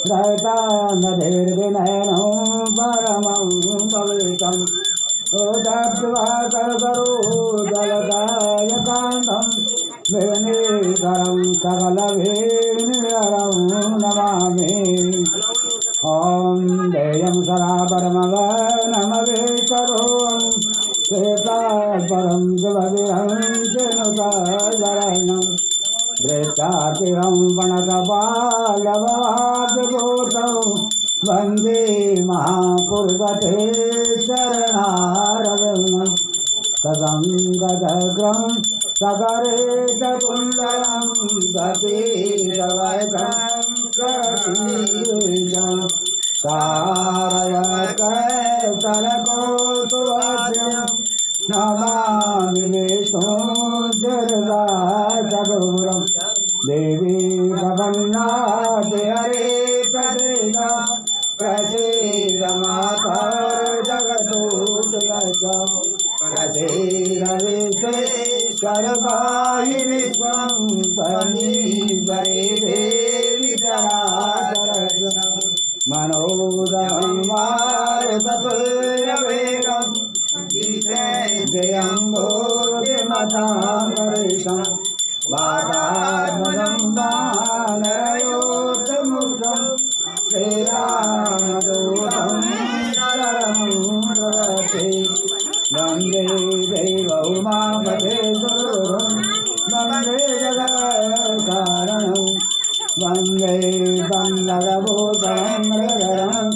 दैतानधीर्विनयनं परमं पवित्रम् उदद्वाकरो जलदायकान्तं वेणीकरं सकलवेणीकरं नमामि। ॐ देयं सदा परमवनमवेकरों श्वेतास्परं सुभगिरं वृत्तातिरं वनकपालवाद्भूतं वन्दे महापुरुषते शरणारविन्दं कथं गतग्रं सकरे च कुण्डलं सतीरवैकं सतीजं तारयकैतलकोसुवास्यं नमामि विष्णुं जगद्गुरुं देवी जगन्नाथ हरे प्रसीद प्रसीद माता जगदोदयं प्रसीद विश्वेश्वरपाहि विश्वं तमीश्वरे देवी चराचरं मनोदमं मारुततुल्यवेगं जयं भूतिमतां परिशं वातात्मजं वानरयोतमुखं श्रीरामदूतं शरणं प्रपद्ये वन्दे दैवौमामहेश्वरं वन्दे जगत्कारणं वन्दे वन्दभूषणं मृगरं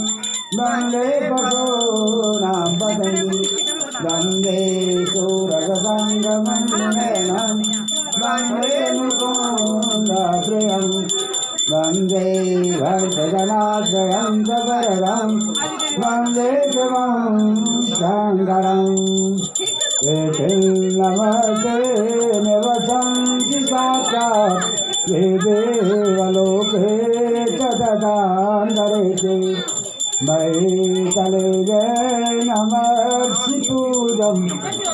वन्दे पशूनां पतये वन्दे सूरजसङ्गमण्डनं वन्दे मुकुन्दप्रियं वन्दे भक्तजनाश्रयं वरदं वन्दे शिवं शङ्करं नमस्ते निवसन्ति साक्षात् ये देवलोके च तदान्तरिक्षे मयि तले जय नमः पूजं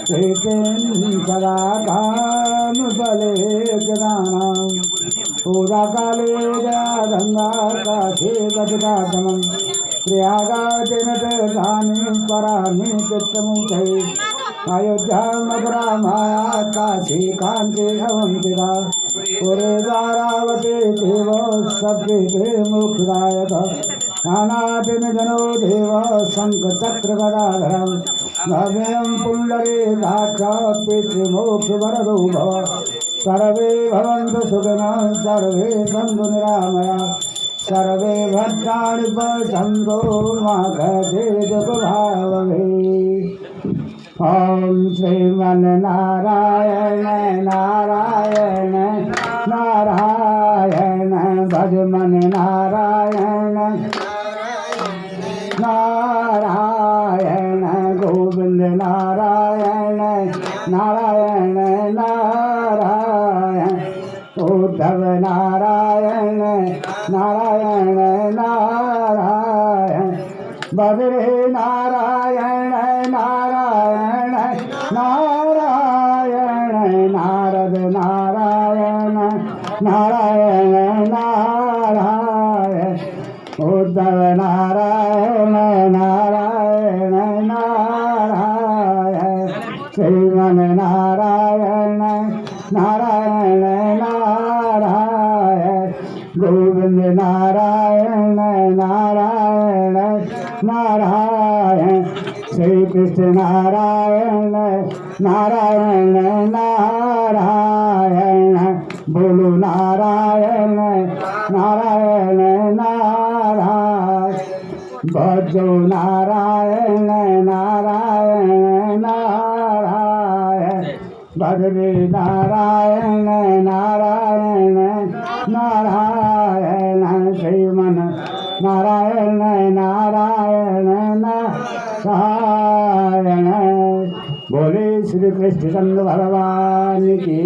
प्रीतिं सदा कानुबले जनानां पूजाकाले गंगा काशे गजगातमं प्रयागाचनतगानि पराणि चित्तमुखे अयोध्या मथुरा माया काशी कांची अवंतिका पुरे द्वारावती देव सबके मुखदायक नानादिन जनो देव शंख चक्र गदाधरं भव्यं पुण्डरीकाक्ष पितृमोक्ष वरदो भव सर्वे भवन्तु सुखिनः सर्वे सन्तु निरामयाः सर्वे भद्राणि पश्यन्तु मा कश्चित् दुःखभाग्भवेत्। ॐ श्रीमन्नारायण नारायण नारायण भजमन नारायण नारायण गोविंद नारायण नारायण नारायण उद्धव नारायण नारायण नारायण बद्री नारायण नारायण नारायण नारद नारायण नारायण नारायण उद्धव नारायण नारायण नारायण श्रीमन नारायण नारायण नारायण गोविंद नारायण नारायण नारायण श्री कृष्ण नारायण नारायण नारायण बोलो नारायण नारायण नारायण भजो नारायण नारायण नारायण बद्री नारायण नारायण नारायण श्रीमन नारायण नारायण नारायण बोले श्री कृष्ण चंद्र भगवान की।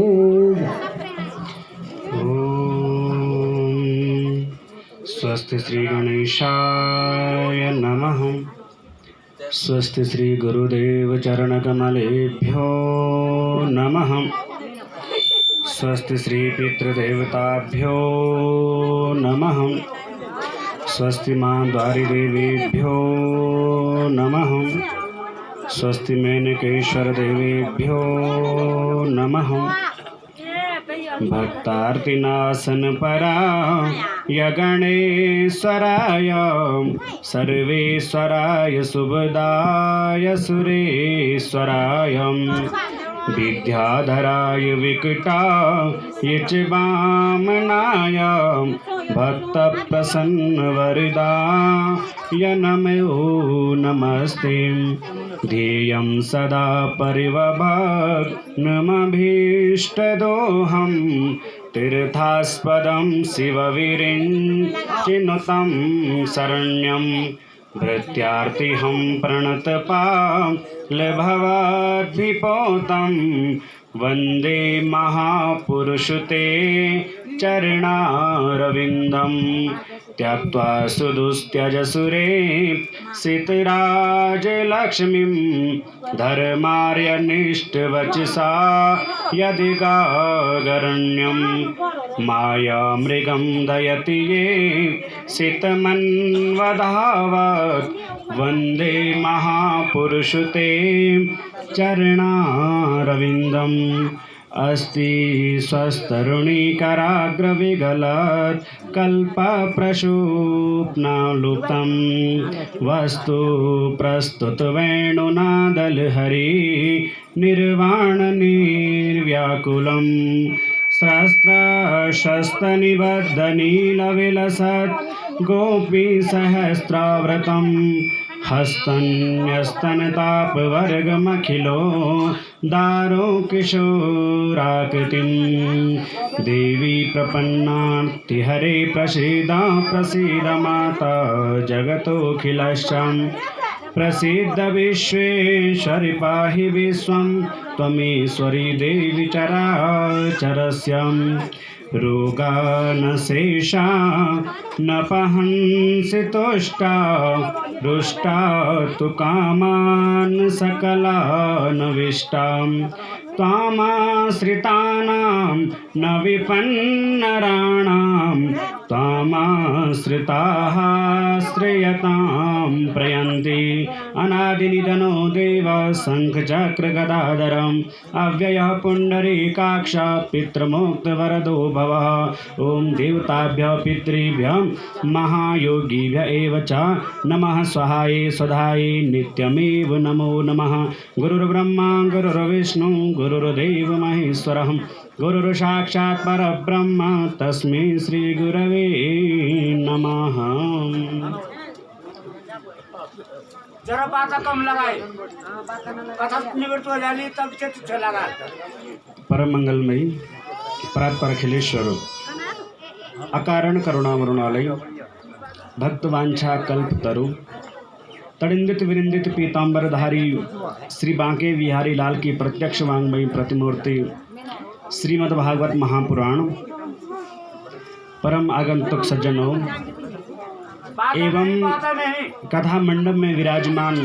स्वस्ति श्री गणेशाय नमः। स्वस्ति श्री गुरुदेव चरण कमलेभ्यो नमः। स्वस्ति श्री पितृदेवताभ्यो नमः। स्वस्ति मां द्वारि देवेभ्यो नमः। स्वस्ति मेनकेश्वर देवेभ्यो नमः। भक्तार्तिनाशन पराय गणेश्वराय सर्वेश्वराय शुभदाय सुरेश्वराय विद्याधराय विकटाय च वामनाय भक्तप्रसन्नवरदाय नमो नमस्ते। ध्येयं सदा परिवभग्नमभीष्टदोहं तीर्थास्पदं शिवविरिञ्चिनुतं शरण्यं भृत्यार्तिहं प्रणतपालभवाद्भिपोतं वन्दे महापुरुषते चरणारविन्दं त्यक्त्वा सुदुस्त्यजसुरे सितराजलक्ष्मीं धर्मार्यनिष्ठवचसा यदिगागरण्यं मायामृगं दयति ये सितमन्वधावत् वन्दे महापुरुषते चरणारविन्दम्। अस्ति स्वस्तरुणीकराग्रविगलत् कल्पप्रसूप्नालुप्तं वस्तु प्रस्तुतवेणुनादलहरी निर्वाणनिर्व्याकुलं सहस्रशस्तनिबद्धनीलविलसत् गोपीसहस्राव्रतं हस्तन्यस्तनतापवर्गमखिलो दारो किशोराकृतिं देवी प्रपन्नार्तिहरे प्रसीदा प्रसीद माता जगतोऽखिलश्चं प्रसीद विश्वेश्वरि पाहि विश्वं त्वमीश्वरी देवी चराचरस्यम् रोगानशेषा न पहंसि तुष्टा रुष्टा तु कामान् सकलानविष्टां त्वामाश्रितानां न विपन्नराणां त्वामाश्रिताः श्रेयतां प्रयन्ति। अनादिनिधनो देव शङ्खचक्रगदाधरम् अव्ययः पुण्डरीकाक्ष पितृमुक्तवरदो भवः। ॐ देवताभ्यः पितृभ्यः महायोगिभ्यः एव च नमः। स्वहाय स्वधाय नित्यमेव नमो नमः। गुरुर्ब्रह्मा गुरुर्विष्णु गुरुर्देव महेश्वरः गुरुर्साक्षात् परब्रह्म तस्मै श्री गुरवे नमः। जरा बाता कम लगाए, कथा निवृत्त हो जाली तब से तुझे लगा। परम मंगलमयी परात्पर अखिलेश्वर अकारण करुणावरुणालय भक्तवांछा कल्पतरु तड़िंदित विनिंदित पीतांबरधारी श्री बांके बिहारी लाल की प्रत्यक्ष वांग्मयी प्रतिमूर्ति श्रीमद्भागवत महापुराण परम आगंतुक सज्जनों एवं कथा मंडप में विराजमान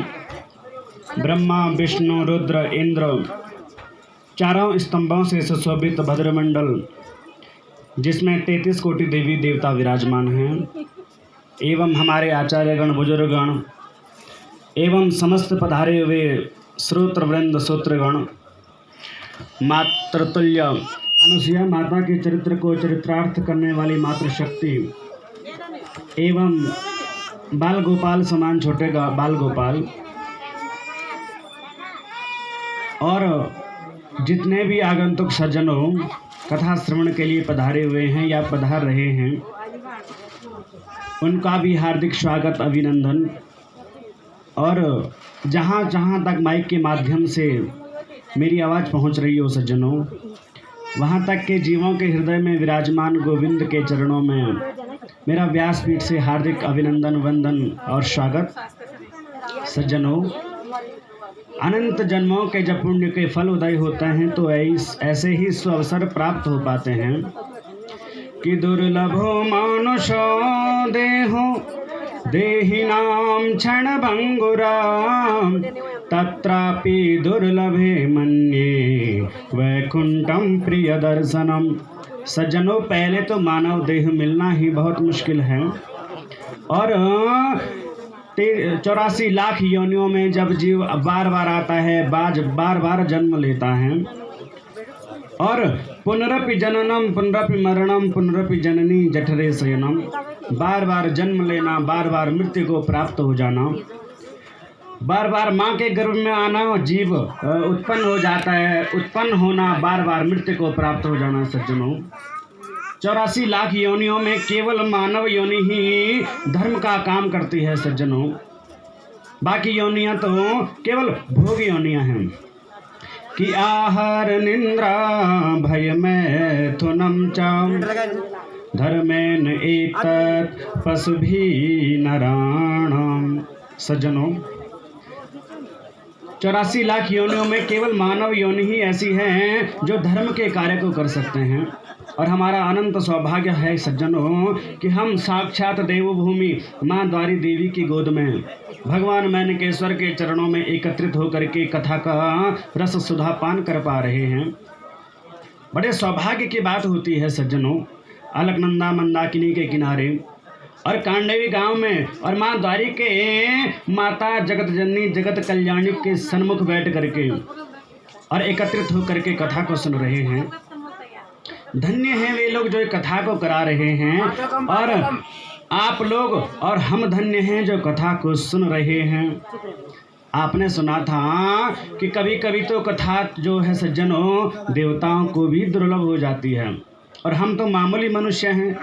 ब्रह्मा विष्णु रुद्र इंद्र चारों स्तंभों से सुशोभित भद्रमंडल जिसमें 33 कोटि देवी देवता विराजमान हैं एवं हमारे आचार्यगण बुजुर्गगण एवं समस्त पधारे हुए श्रोत्रवृंद सूत्रगण मातृतुल्य अनुसुईया माता के चरित्र को चरित्रार्थ करने वाली मातृशक्ति एवं बाल गोपाल समान छोटे बाल गोपाल और जितने भी आगंतुक सज्जनों कथा श्रवण के लिए पधारे हुए हैं या पधार रहे हैं उनका भी हार्दिक स्वागत अभिनंदन। और जहाँ जहाँ तक माइक के माध्यम से मेरी आवाज़ पहुँच रही हो सज्जनों वहाँ तक के जीवों के हृदय में विराजमान गोविंद के चरणों में मेरा व्यासपीठ से हार्दिक अभिनंदन वंदन और स्वागत। सज्जनों अनंत जन्मों के जब पुण्य के फल उदय होते हैं तो ऐसे ही सुअवसर प्राप्त हो पाते हैं कि दुर्लभो मानुषो देहो देहिनां क्षणभंगुरां तत्रापि दुर्लभे मन्ये वैकुंठम प्रिय दर्शनम। सज्जनों, पहले तो मानव देह मिलना ही बहुत मुश्किल है, और 84 लाख योनियों में जब जीव बार बार आता है, बार बार जन्म लेता है, और पुनरपि जननम पुनरपि मरणम पुनरपि जननी जठरे शयनम, बार बार जन्म लेना, बार बार मृत्यु को प्राप्त हो जाना, बार बार माँ के गर्भ में आना, जीव उत्पन्न हो जाता है, उत्पन्न होना, बार बार मृत्यु को प्राप्त हो जाना। सज्जनों, 84 लाख योनियों में केवल मानव योनि ही धर्म का काम करती है। सज्जनों, बाकी योनियां तो केवल भोग योनियां हैं कि आहार निंद्रा भय मैथुनम च धर्मेन एतत् पशुभिः नराणाम्। सज्जनों, 84 लाख योनियों में केवल मानव योनि ही ऐसी हैं जो धर्म के कार्य को कर सकते हैं, और हमारा अनंत सौभाग्य है सज्जनों कि हम साक्षात देवभूमि माँ द्वारी देवी की गोद में भगवान मैनकेश्वर के चरणों में एकत्रित होकर के कथा का रस सुधा पान कर पा रहे हैं। बड़े सौभाग्य की बात होती है सज्जनों, अलकनंदा मंदाकिनी के किनारे और कांडवी गांव में और माँ द्वारी के माता जगत जननी जगत कल्याणी के सन्मुख बैठ करके और एकत्रित होकर के कथा को सुन रहे हैं। धन्य हैं वे लोग जो कथा को करा रहे हैं, और आप लोग और हम धन्य हैं जो कथा को सुन रहे हैं। आपने सुना था कि कभी कभी तो कथा जो है सज्जनों देवताओं को भी दुर्लभ हो जाती है, और हम तो मामूली मनुष्य हैं,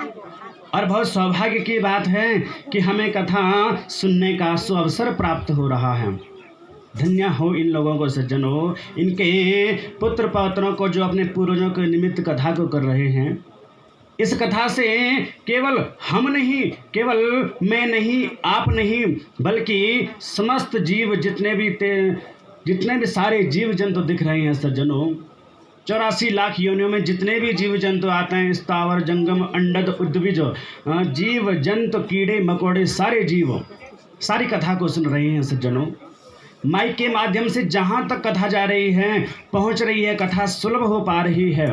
और बहुत सौभाग्य की बात है कि हमें कथा सुनने का सुअवसर प्राप्त हो रहा है। धन्य हो इन लोगों को सज्जनों, इनके पुत्र पौत्रों को जो अपने पूर्वजों के निमित्त कथा को कर रहे हैं। इस कथा से केवल हम नहीं, केवल मैं नहीं, आप नहीं, बल्कि समस्त जीव जितने भी सारे जीव जंतु दिख रहे हैं सज्जनों, 84 लाख योनियों में जितने भी जीव जंतु आते हैं, स्थावर जंगम अंडद उद्भिज जीव जंतु कीड़े मकोड़े सारे जीव सारी कथा को सुन रहे हैं सज्जनों। माइक के माध्यम से जहाँ तक कथा जा रही है, पहुँच रही है, कथा सुलभ हो पा रही है।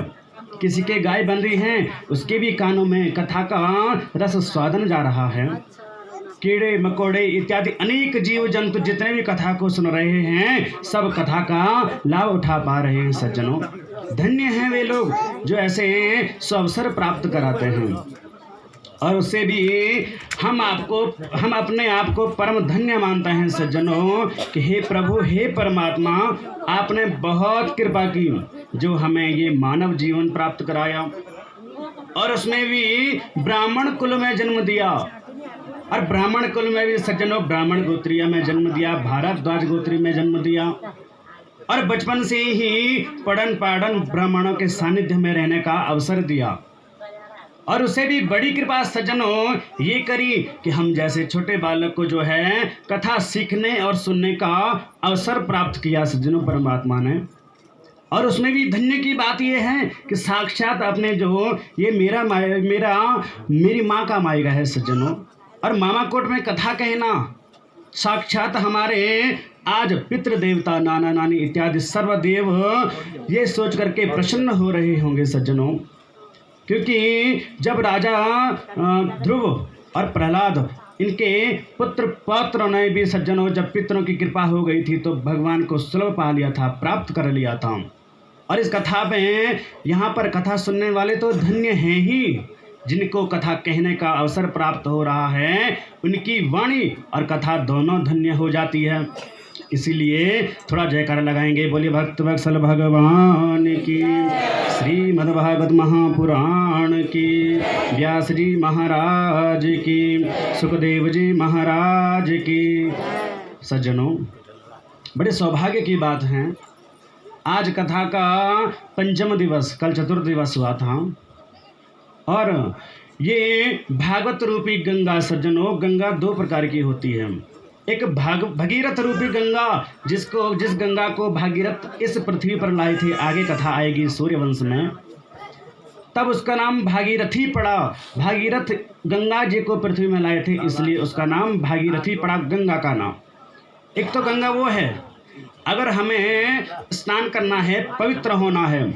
किसी के गाय बन रही हैं, उसके भी कानों में कथा का रस स्वादन जा रहा है। कीड़े मकोड़े इत्यादि अनेक जीव जंतु जितने भी कथा को सुन रहे हैं, सब कथा का लाभ उठा पा रहे हैं सज्जनों। धन्य हैं वे लोग जो ऐसे सुअवसर प्राप्त कराते हैं, और उससे भी हम अपने आप को परम धन्य मानते हैं सज्जनों कि हे प्रभु, हे परमात्मा, आपने बहुत कृपा की जो हमें ये मानव जीवन प्राप्त कराया, और उसमें भी ब्राह्मण कुल में जन्म दिया, और ब्राह्मण कुल में भी सज्जनों ब्राह्मण गोत्रीय में जन्म दिया, भारद्वाज गोत्री में जन्म दिया, और बचपन से ही पढ़न पाढ़न ब्राह्मणों के सानिध्य में रहने का अवसर दिया। और उसे भी बड़ी कृपा सज्जनों ये करी कि हम जैसे छोटे बालक को जो है कथा सीखने और सुनने का अवसर प्राप्त किया सज्जनों परमात्मा ने। और उसमें भी धन्य की बात यह है कि साक्षात अपने जो ये मेरी माँ का मायका है सज्जनों, और मामा कोट में कथा कहना साक्षात हमारे आज पितृ देवता नाना नानी इत्यादि सर्वदेव ये सोच करके प्रसन्न हो रहे होंगे सज्जनों, क्योंकि जब राजा ध्रुव और प्रहलाद इनके पुत्र पौत्रों ने भी सज्जनों जब पितरों की कृपा हो गई थी तो भगवान को सुलभ पा लिया था, प्राप्त कर लिया था। और इस कथा में यहाँ पर कथा सुनने वाले तो धन्य हैं ही, जिनको कथा कहने का अवसर प्राप्त हो रहा है, उनकी वाणी और कथा दोनों धन्य हो जाती है। इसीलिए थोड़ा जयकारा लगाएंगे, बोलिए भक्त वत्सल भगवान की, श्रीमद्भागवत महापुराण की, व्यास जी महाराज की, सुखदेव जी महाराज की। सज्जनों, बड़े सौभाग्य की बात है, आज कथा का पंचम दिवस, कल चतुर्थ दिवस हुआ था, और ये भागवत रूपी गंगा सज्जनों, गंगा दो प्रकार की होती है। एक भगीरथ रूपी गंगा, जिस गंगा को भागीरथ इस पृथ्वी पर लाए थे, आगे कथा आएगी सूर्यवंश में, तब उसका नाम भागीरथी पड़ा। भागीरथ गंगा जी को पृथ्वी में लाए थे, इसलिए उसका नाम भागीरथी पड़ा, गंगा का नाम। एक तो गंगा वो है, अगर हमें स्नान करना है, पवित्र होना है,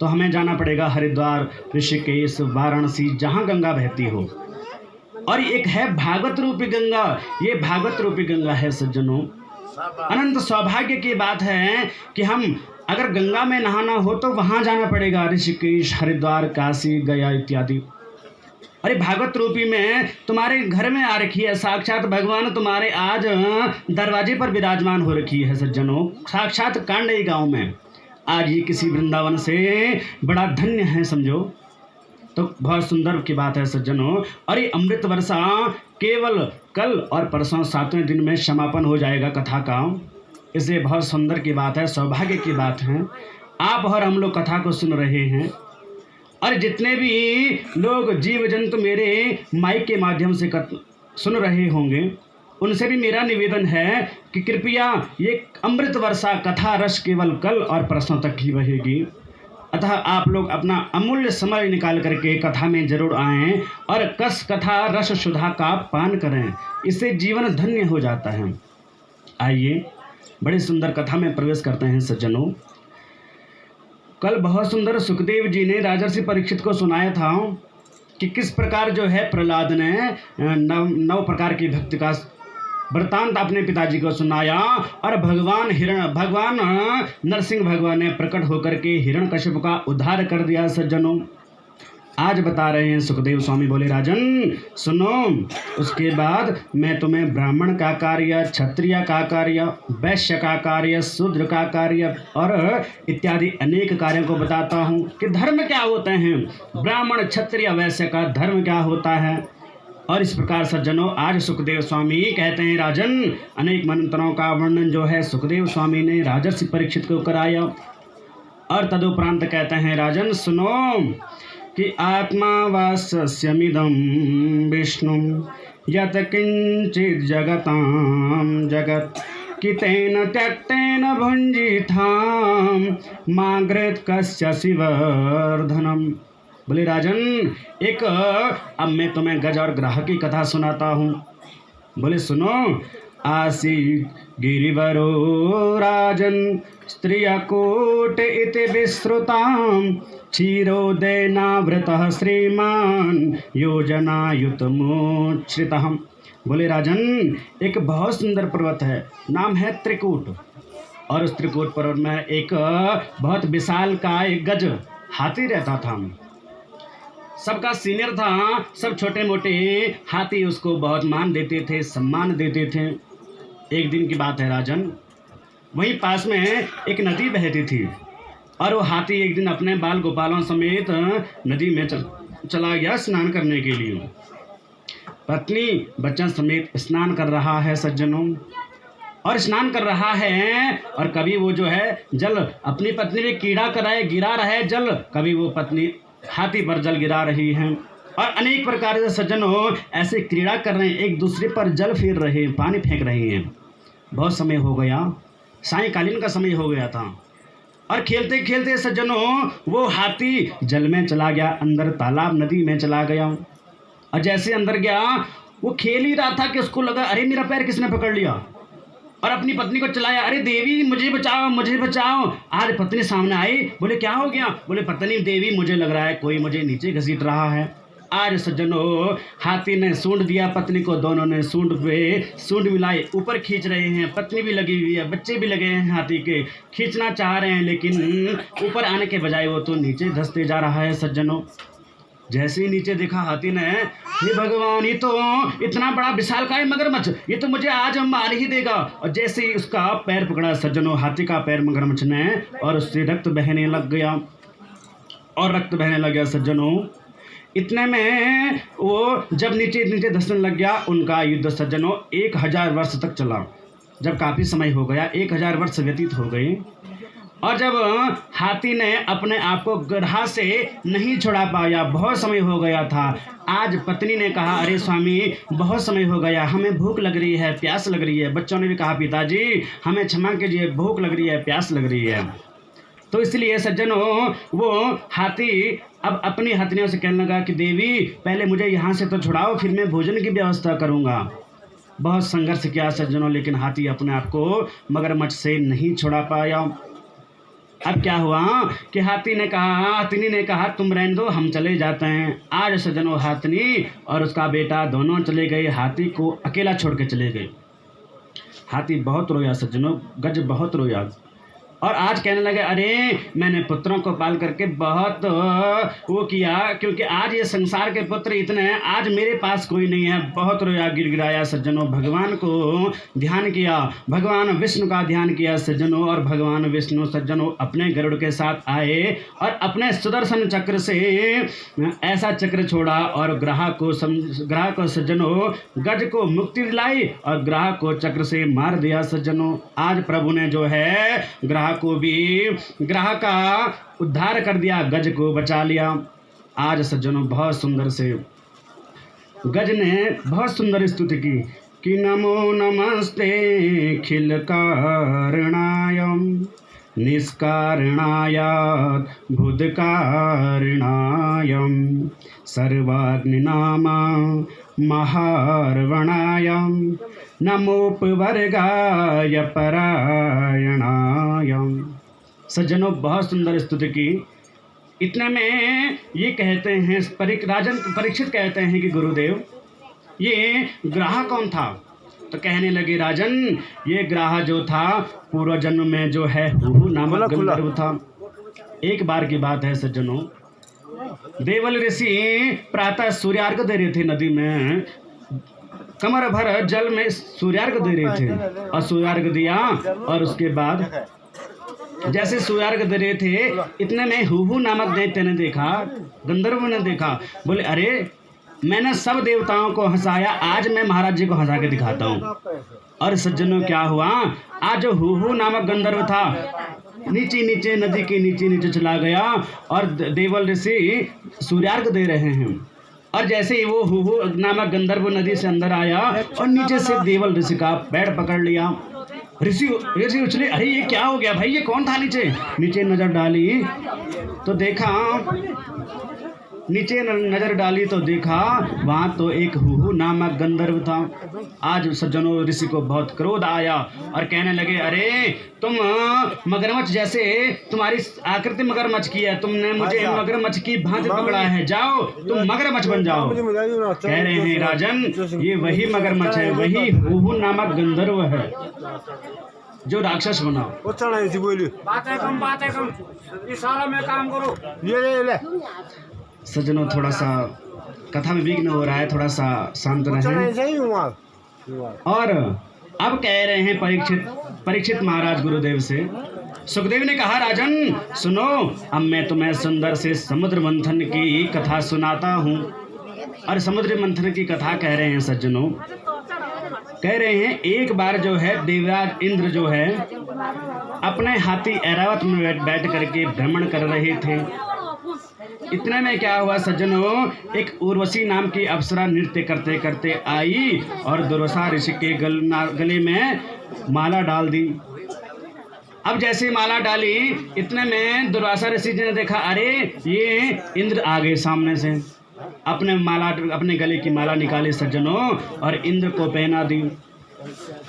तो हमें जाना पड़ेगा हरिद्वार, ऋषिकेश, वाराणसी, जहाँ गंगा बहती हो। और एक है भागवत रूपी गंगा, ये भागवत रूपी गंगा है सज्जनों। अनंत सौभाग्य की बात है कि हम अगर गंगा में नहाना हो तो वहाँ जाना पड़ेगा, ऋषिकेश, हरिद्वार, काशी, गया इत्यादि। अरे भागवत रूपी में तुम्हारे घर में आ रखी है, साक्षात भगवान तुम्हारे आज दरवाजे पर विराजमान हो रखी है सज्जनों, साक्षात कांडई गांव में। आज ये किसी वृंदावन से बड़ा धन्य है समझो। तो बहुत सुंदर की बात है सज्जनों। और ये अमृत वर्षा केवल कल और परसों 7वें दिन में समापन हो जाएगा कथा का। इसलिए बहुत सुंदर की बात है, सौभाग्य की बात है। आप और हम लोग कथा को सुन रहे हैं, और जितने भी लोग जीव जंतु मेरे माइक के माध्यम से सुन रहे होंगे, उनसे भी मेरा निवेदन है कि कृपया ये अमृत वर्षा कथा रस केवल कल और परसों तक ही बहेगी। अतः आप लोग अपना अमूल्य समय निकाल करके कथा में जरूर आएं और कथा रस सुधा का पान करें, इससे जीवन धन्य हो जाता है। आइए बड़ी सुंदर कथा में प्रवेश करते हैं सज्जनों। कल बहुत सुंदर सुखदेव जी ने राजर्षि परीक्षित को सुनाया था कि किस प्रकार जो है प्रहलाद ने नौ प्रकार की भक्ति का वृत्तांत अपने पिताजी को सुनाया, और भगवान नरसिंह भगवान ने प्रकट होकर के हिरण्यकश्यप का उद्धार कर दिया सज्जनों। आज बता रहे हैं सुखदेव स्वामी, बोले राजन सुनो, उसके बाद मैं तुम्हें ब्राह्मण का कार्य, क्षत्रिय का कार्य, वैश्य का कार्य, शूद्र का कार्य और इत्यादि अनेक कार्यों को बताता हूँ कि धर्म क्या होते हैं, ब्राह्मण क्षत्रिय वैश्य का धर्म क्या होता है। और इस प्रकार सज्जनों आज सुखदेव स्वामी कहते हैं राजन, अनेक मंत्रों का वर्णन जो है सुखदेव स्वामी ने राजर्षि परीक्षित को कराया। और तदुपरांत कहते हैं राजन सुनो कि आत्मा वास्यमिदं विष्णु यत किंचित जगतां जगत कितेन त्यक्तेन भुंजिथाम मागृत कस्य शिवर्धनम। बोले राजन, एक अब मैं तुम्हें गज और ग्राह की कथा सुनाता हूँ। बोले सुनो। आसी गिरिवरो राजन स्त्रियकूट इति विश्रुतां क्षीरोदयनावृतः श्रीमान योजनायुतमोच्छ्रितः। बोले राजन, एक बहुत सुंदर पर्वत है, नाम है त्रिकूट, और उस त्रिकूट पर्वत में एक बहुत विशाल का एक गज हाथी रहता था। सबका सीनियर था, सब छोटे मोटे हाथी उसको बहुत मान देते थे, सम्मान देते थे। एक दिन की बात है राजन, वहीं पास में एक नदी बहती थी, और वो हाथी एक दिन अपने बाल गोपालों समेत नदी में चला गया स्नान करने के लिए। पत्नी बच्चन समेत स्नान कर रहा है सज्जनों, और स्नान कर रहा है, और कभी वो जो है जल अपनी पत्नी ने कीड़ा कराए गिरा रहा है जल, कभी वो पत्नी हाथी पर जल गिरा रही हैं, और अनेक प्रकार से सज्जनों ऐसे क्रीड़ा कर रहे हैं, एक दूसरे पर जल फेर रहे हैं, पानी फेंक रहे हैं। बहुत समय हो गया, सायंकालीन का समय हो गया था, और खेलते खेलते सज्जनों वो हाथी जल में चला गया, अंदर तालाब नदी में चला गया। और जैसे अंदर गया वो खेल ही रहा था कि उसको लगा अरे मेरा पैर किसने पकड़ लिया, और अपनी पत्नी को चिल्लाया, अरे देवी मुझे बचाओ मुझे बचाओ। आज पत्नी सामने आई, बोले क्या हो गया? बोले पत्नी देवी मुझे लग रहा है कोई मुझे नीचे घसीट रहा है। आज सज्जनों हाथी ने सूंड दिया पत्नी को, दोनों ने सूंड पे सूंड मिलाई, ऊपर खींच रहे हैं, पत्नी भी लगी हुई है, बच्चे भी लगे हैं हाथी के, खींचना चाह रहे हैं, लेकिन ऊपर आने के बजाय वो तो नीचे धंसते जा रहा है सज्जनों। जैसे ही नीचे देखा हाथी ने, हे भगवान, ये तो इतना बड़ा विशालकाय मगरमच्छ, ये तो मुझे आज मार ही देगा। और जैसे ही उसका पैर पकड़ा सज्जनों, हाथी का पैर मगरमच्छ ने, और उससे रक्त बहने लग गया, और रक्त बहने लग गया सज्जनों। इतने में वो जब नीचे नीचे धंसने लग गया, उनका युद्ध सज्जनों 1000 वर्ष तक चला। जब काफ़ी समय हो गया, 1000 वर्ष व्यतीत हो गए, और जब हाथी ने अपने आप को गड्ढा से नहीं छुड़ा पाया, बहुत समय हो गया था। आज पत्नी ने कहा, अरे स्वामी बहुत समय हो गया, हमें भूख लग रही है, प्यास लग रही है। बच्चों ने भी कहा, पिताजी हमें क्षमा कीजिए, भूख लग रही है, प्यास लग रही है। तो इसलिए सज्जनों वो हाथी अब अपनी हथनियों से कहने लगा कि देवी पहले मुझे यहाँ से तो छुड़ाओ, फिर मैं भोजन की व्यवस्था करूँगा। बहुत संघर्ष किया सज्जनों, लेकिन हाथी अपने आप को मगरमच्छ से नहीं छुड़ा पाया। अब क्या हुआ कि हाथिनी ने कहा तुम रहने दो, हम चले जाते हैं। आज सज्जनों हाथिनी और उसका बेटा दोनों चले गए, हाथी को अकेला छोड़ के चले गए। हाथी बहुत रोया सज्जनों, गज बहुत रोया, और आज कहने लगे अरे मैंने पुत्रों को पाल करके बहुत वो किया, क्योंकि आज ये संसार के पुत्र इतने हैं, आज मेरे पास कोई नहीं है। बहुत रोया, गिड़गिड़ाया सज्जनों, भगवान को ध्यान किया, भगवान विष्णु का ध्यान किया सज्जनों। और भगवान विष्णु सज्जनों अपने गरुड़ के साथ आए और अपने सुदर्शन चक्र से ऐसा चक्र छोड़ा और ग्राह को सज्जनों गज को मुक्ति दिलाई और ग्राह को चक्र से मार दिया सज्जनों। आज प्रभु ने जो है ग्राह का उद्धार कर दिया, गज को बचा लिया। आज सज्जनों बहुत सुंदर से गज ने बहुत सुंदर स्तुति की कि नमो नमस्ते खिल कारणाय निष्कारणाय भूतकारणाय सर्वाग्निनामा महार्वणाय नमोपवर्गाय परायणाय। सज्जनों बहुत सुंदर स्तुति की। इतने में ये कहते हैं राजन परीक्षित कहते हैं कि गुरुदेव ये ग्राह कौन था? तो कहने लगे राजन ये ग्राह जो था पूर्व जन्म में जो है हुहु नामक गंधर्व था। एक बार की बात है सज्जनों, देवल ऋषि प्रातः सूर्यार्घ दे रहे थे, नदी में कमर भर जल में सूर्यार्घ दे रहे थे और सूर्यार्घ दिया। और उसके बाद जैसे सूर्यार्घ दे रहे थे इतने में हुहु नामक दैत्य ने देखा, गंधर्व ने देखा, बोले अरे मैंने सब देवताओं को हंसाया, आज मैं महाराज जी को हंसा के दिखाता हूँ। और सज्जनों क्या हुआ, आज जो हुहु नामक गंधर्व था नीचे नीचे नदी के नीचे नीचे चला गया और देवल ऋषि सूर्यार्घ दे रहे हैं। और जैसे ही वो हुहु नामक गंधर्व नदी से अंदर आया और नीचे से देवल ऋषि का पैर पकड़ लिया। ऋषि उछले, अरे ये क्या हो गया भाई, ये कौन था? नीचे नजर डाली तो देखा, नीचे नजर डाली तो देखा वहाँ तो एक हुहु नामक गंधर्व था। आज सज्जनों ऋषि को बहुत क्रोध आया और कहने लगे अरे तुम मगरमच्छ जैसे तुम्हारी आकृति मगरमच्छ की है, तुमने मुझे मगरमच्छ की भांति पकड़ा है, जाओ तुम मगरमच्छ बन जाओ। कह रहे हैं राजन ये वही मगरमच्छ है, वही हुहु नामक गंधर्व है जो राक्षस बना। बातें कम, इशारा में काम करो। ले सज्जनों थोड़ा सा कथा में विघ्न हो रहा है, थोड़ा सा शांत रहें। और अब कह रहे हैं परीक्षित महाराज गुरुदेव से, सुखदेव ने कहा राजन सुनो, अब मैं तुम्हें सुंदर से समुद्र मंथन की कथा सुनाता हूँ। और समुद्र मंथन की कथा कह रहे हैं सज्जनों, कह रहे हैं एक बार जो है देवराज इंद्र जो है अपने हाथी ऐरावत में बैठ करके भ्रमण कर रहे थे। इतने में क्या हुआ सज्जनों, एक उर्वशी नाम की अप्सरा नृत्य करते करते आई और दुर्वासा ऋषि के गले में माला डाल दी। अब जैसे माला डाली इतने में दुर्वासा ऋषि जी ने देखा अरे ये इंद्र आ गए सामने से, अपने गले की माला निकाली सज्जनों और इंद्र को पहना दी।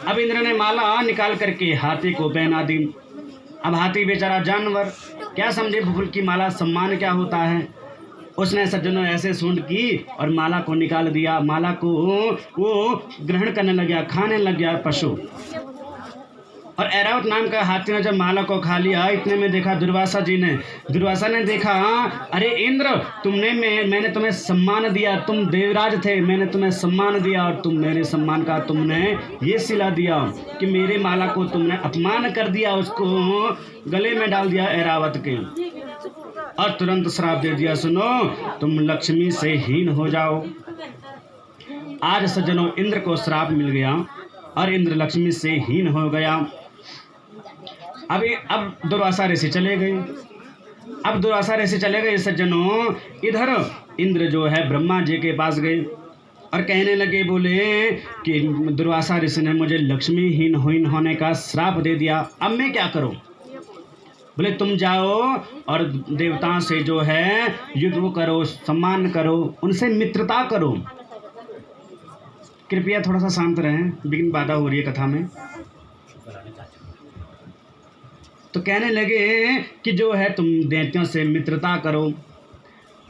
अब इंद्र ने माला निकाल करके हाथी को पहना दी। अब हाथी बेचारा जानवर क्या समझे फूल की माला सम्मान क्या होता है, उसने सज्जनों ऐसे सूंड की और माला को निकाल दिया। माला को वो ग्रहण करने लग गया, खाने लग गया पशु। और ऐरावत नाम का हाथी ने जब माला को खा लिया इतने में देखा दुर्वासा ने देखा अरे इंद्र मैंने तुम्हें सम्मान दिया, तुम देवराज थे, मैंने तुम्हें सम्मान दिया और तुम मेरे सम्मान का तुमने ये सिला दिया कि मेरे माला को तुमने अपमान कर दिया, उसको गले में डाल दिया ऐरावत के और तुरंत श्राप दे दिया, सुनो तुम लक्ष्मी से हीन हो जाओ। आज सज्जनों इंद्र को श्राप मिल गया और इंद्र लक्ष्मी से हीन हो गया। अब दुर्वासा ऋषि चले गए सज्जनों। इधर इंद्र जो है ब्रह्मा जी के पास गए और कहने लगे, बोले कि दुर्वासा ऋषि ने मुझे लक्ष्मीहीन होने का श्राप दे दिया, अब मैं क्या करूं? बोले तुम जाओ और देवताओं से जो है युद्ध करो, सम्मान करो, उनसे मित्रता करो। कृपया थोड़ा सा शांत रहें, बिन बाधा हो रही है कथा में। तो कहने लगे कि जो है तुम दैत्यों से मित्रता करो।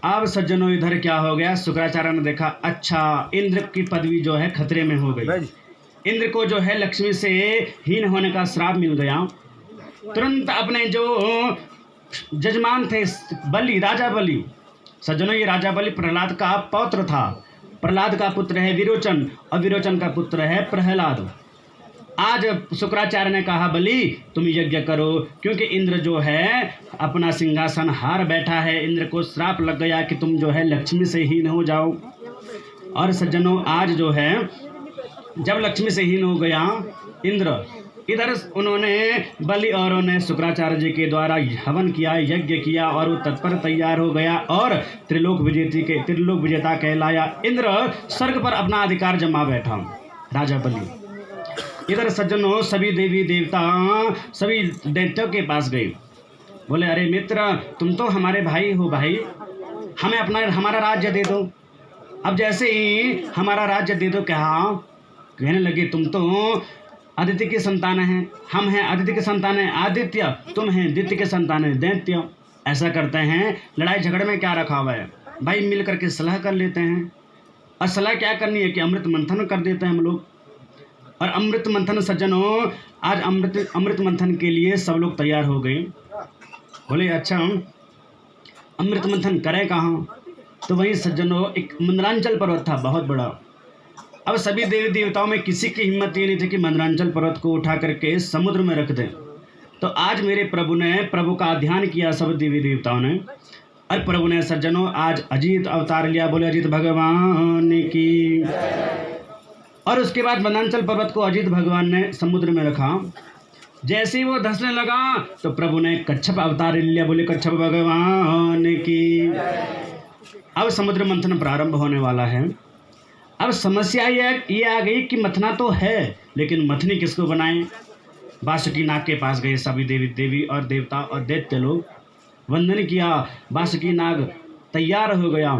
अब सज्जनों इधर क्या हो गया, शुक्राचार्य ने देखा अच्छा इंद्र की पदवी जो है खतरे में हो गई। इंद्र को जो है लक्ष्मी से हीन होने का श्राप मिल गया। तुरंत अपने जो जजमान थे बलि, राजा बलि, सज्जनों ये राजा बलि प्रहलाद का पौत्र था। प्रहलाद का पुत्र है विरोचन और विरोचन का पुत्र है प्रहलाद। आज शुक्राचार्य ने कहा बलि तुम यज्ञ करो, क्योंकि इंद्र जो है अपना सिंहासन हार बैठा है। इंद्र को श्राप लग गया कि तुम जो है लक्ष्मी से हीन हो जाओ। और सज्जनों आज जो है जब लक्ष्मी से हीन हो गया इंद्र, इधर उन्होंने बलि और उन्होंने शुक्राचार्य जी के द्वारा हवन किया, यज्ञ किया और वो तत्पर तैयार हो गया और त्रिलोक विजेता कहलाया। इंद्र स्वर्ग पर अपना अधिकार जमा बैठा, राजा बलि। इधर सज्जनों सभी देवी देवता सभी दैत्यों के पास गए, बोले अरे मित्र तुम तो हमारे भाई हो, भाई हमें हमारा राज्य दे दो। अब जैसे ही हमारा राज्य दे दो कहने लगे तुम तो आदित्य के संतान हैं, हम हैं आदित्य के संतान हैं आदित्य, तुम हैं दित्य के संतान हैं दैत्य। ऐसा करते हैं, लड़ाई झगड़े में क्या रखा हुआ है भाई, मिल करके सलाह कर लेते हैं। और सलाह क्या करनी है कि अमृत मंथन कर देते हैं हम लोग। और अमृत मंथन सज्जनों आज अमृत मंथन के लिए सब लोग तैयार हो गए। बोले अच्छा अमृत मंथन करें कहाँ, तो वहीं सज्जनों एक मंदरांचल पर्वत था बहुत बड़ा। अब सभी देवी देवताओं में किसी की हिम्मत ये नहीं थी कि मंदरांचल पर्वत को उठा करके समुद्र में रख दें। तो आज मेरे प्रभु का ध्यान किया सब देवी देवताओं ने, और प्रभु ने सज्जनों आज अजीत अवतार लिया। बोले अजीत भगवान की। और उसके बाद मंदरांचल पर्वत को अजीत भगवान ने समुद्र में रखा। जैसे ही वो धंसने लगा तो प्रभु ने कच्छप अवतार लिया। बोले कच्छप भगवान की। अब समुद्र मंथन प्रारंभ होने वाला है। अब समस्या ये आ गई कि मथना तो है, लेकिन मथनी किसको बनाएं। वासुकी नाग के पास गए सभी देवी और देवता और दैत्य लोग, वंदन किया। वासुकी नाग तैयार हो गया,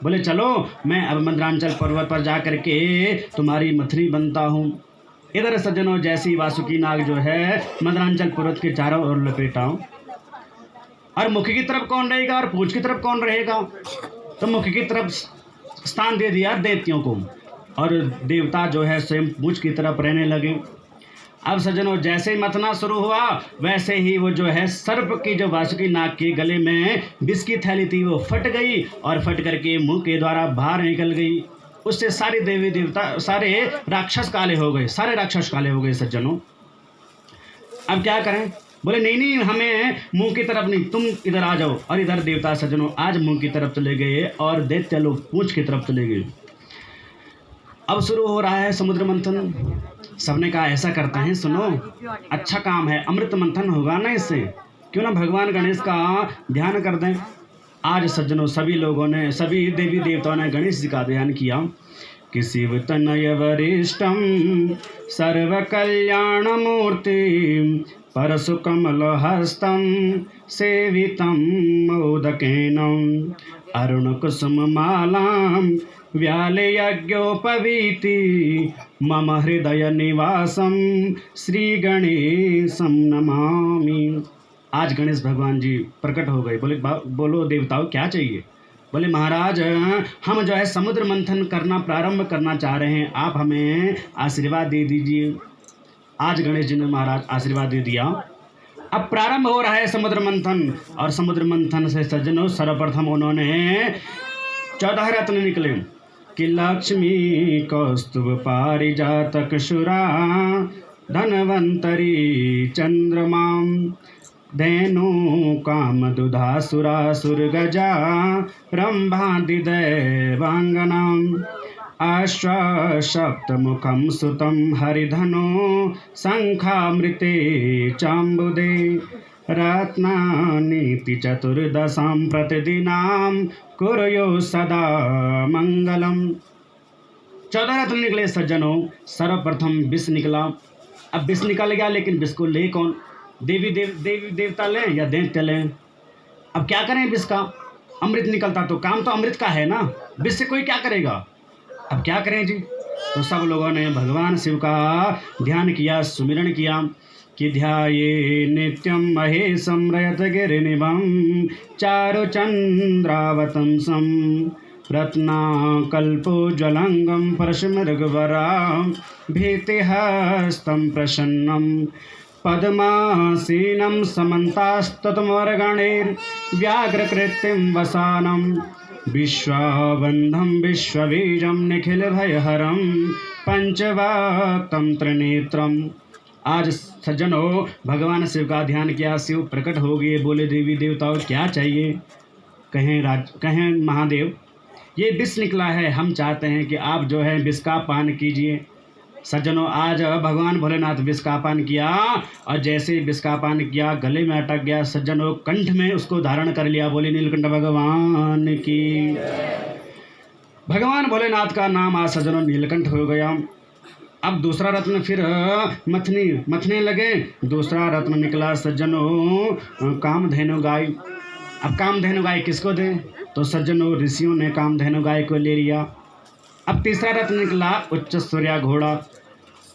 बोले चलो मैं अब मंदरांचल पर्वत पर जा करके तुम्हारी मथनी बनता हूँ। इधर सज्जनों जैसे ही वासुकी नाग जो है मंदरांचल पर्वत के चारों ओर लपेटा, और मुख की तरफ कौन रहेगा और पूंछ की तरफ कौन रहेगा, तो मुख की तरफ स्थान दे दिया दैत्यों को, और देवता जो है स्वयं पूंछ की तरफ रहने लगे। अब सज्जनों जैसे ही मथना शुरू हुआ वैसे ही वो जो है सर्प की जो वासुकी नाग के गले में विष की थैली थी वो फट गई, और फट करके मुंह के द्वारा बाहर निकल गई। उससे सारे देवी देवता सारे राक्षस काले हो गए, सारे राक्षस काले हो गए सज्जनों। अब क्या करें, बोले नहीं हमें मुंह की तरफ नहीं, तुम इधर आ जाओ। और इधर देवता सज्जनों आज मुंह की तरफ चले गए और दैत्य लोग पूंछ की तरफ चले गए। अब शुरू हो रहा है समुद्र मंथन। सबने कहा ऐसा करते हैं, सुनो अच्छा काम है, अमृत मंथन होगा ना इससे, क्यों ना भगवान गणेश का ध्यान कर दें। आज सज्जनों सभी लोगों ने, सभी देवी देवताओं ने गणेश जी का ध्यान किया कि शिव तनय वरिष्ठम सर्व कल्याण मूर्ति परशु कमल हस्तम सेवितम मोदकेन अरुण कुसुम मालाम व्याले यज्ञोपवीति मम हृदय निवासम श्री गणेशम नमामि। आज गणेश भगवान जी प्रकट हो गए। बोलो देवताओं क्या चाहिए। बोले महाराज हम जो है समुद्र मंथन करना प्रारंभ करना चाह रहे हैं, आप हमें आशीर्वाद दे दीजिए। आज गणेश जी ने महाराज आशीर्वाद दे दिया। अब प्रारंभ हो रहा है समुद्र मंथन, और समुद्र मंथन से सज्जनों सर्वप्रथम उन्होंने 14 रत्न निकले कि लक्ष्मी कौस्तुभ पारिजातक शुरा धनवंतरी चंद्रमा धेनु काम दुधा सुरासुर गजा रंभादि देवांगनाम अश्वसप्तमुखं सुतं हरिधनो शंखामृते चाम्बुदे रत्नानीति चतुर्दशां प्रतिदिनां कुर्यो सदा मंगलम। 14 रत्न निकले सज्जनों। सर्वप्रथम विष निकला। अब विष निकल गया, लेकिन विष को ले कौन, देवी देवता लें या दैत्य लें। अब क्या करें, विष का अमृत निकलता तो काम तो अमृत का है ना, विष से कोई क्या करेगा। अब क्या करें जी, तो सब लोगों ने भगवान शिव का ध्यान किया, सुमिरन किया कि ध्याये नित्यं महेशं रजतगिरिनिभं चारुचन्द्रावतंसं रत्नाकल्पोज्ज्वलंगं परशुमृगवरां भीतिहस्तं प्रसन्नं पद्मासीनं समन्तास्ततमर्गणैर्व्याघ्रकृतिं वसानं विश्वबन्धं विश्वबीजं निखिलभयहरं पंचवक्त्रं त्रिनेत्रम्। आज सज्जनों भगवान शिव का ध्यान किया, शिव प्रकट हो गए। बोले देवी देवताओं क्या चाहिए? कहें महादेव ये विष निकला है, हम चाहते हैं कि आप जो है विष का पान कीजिए। सज्जनों आज भगवान भोलेनाथ विष का पान किया और जैसे विष का पान किया गले में अटक गया। सज्जनों कंठ में उसको धारण कर लिया। बोले नीलकंठ भगवान की। भगवान भोलेनाथ का नाम आज सज्जनों नीलकंठ हो गया। अब दूसरा रत्न फिर मथने लगे। दूसरा रत्न निकला सज्जनों कामधेनु गाय। अब कामधेनु गाय किसको दें? तो सज्जनों ऋषियों ने कामधेनु गाय को ले लिया। अब तीसरा रत्न निकला उच्च सूर्या घोड़ा।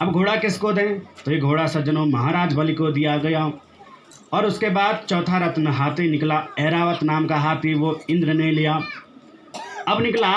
अब घोड़ा किसको दें? तो ये घोड़ा सज्जनों महाराज बलि को दिया गया। और उसके बाद चौथा रत्न हाथी निकला। ऐरावत नाम का हाथी, वो इंद्र ने लिया। अब निकला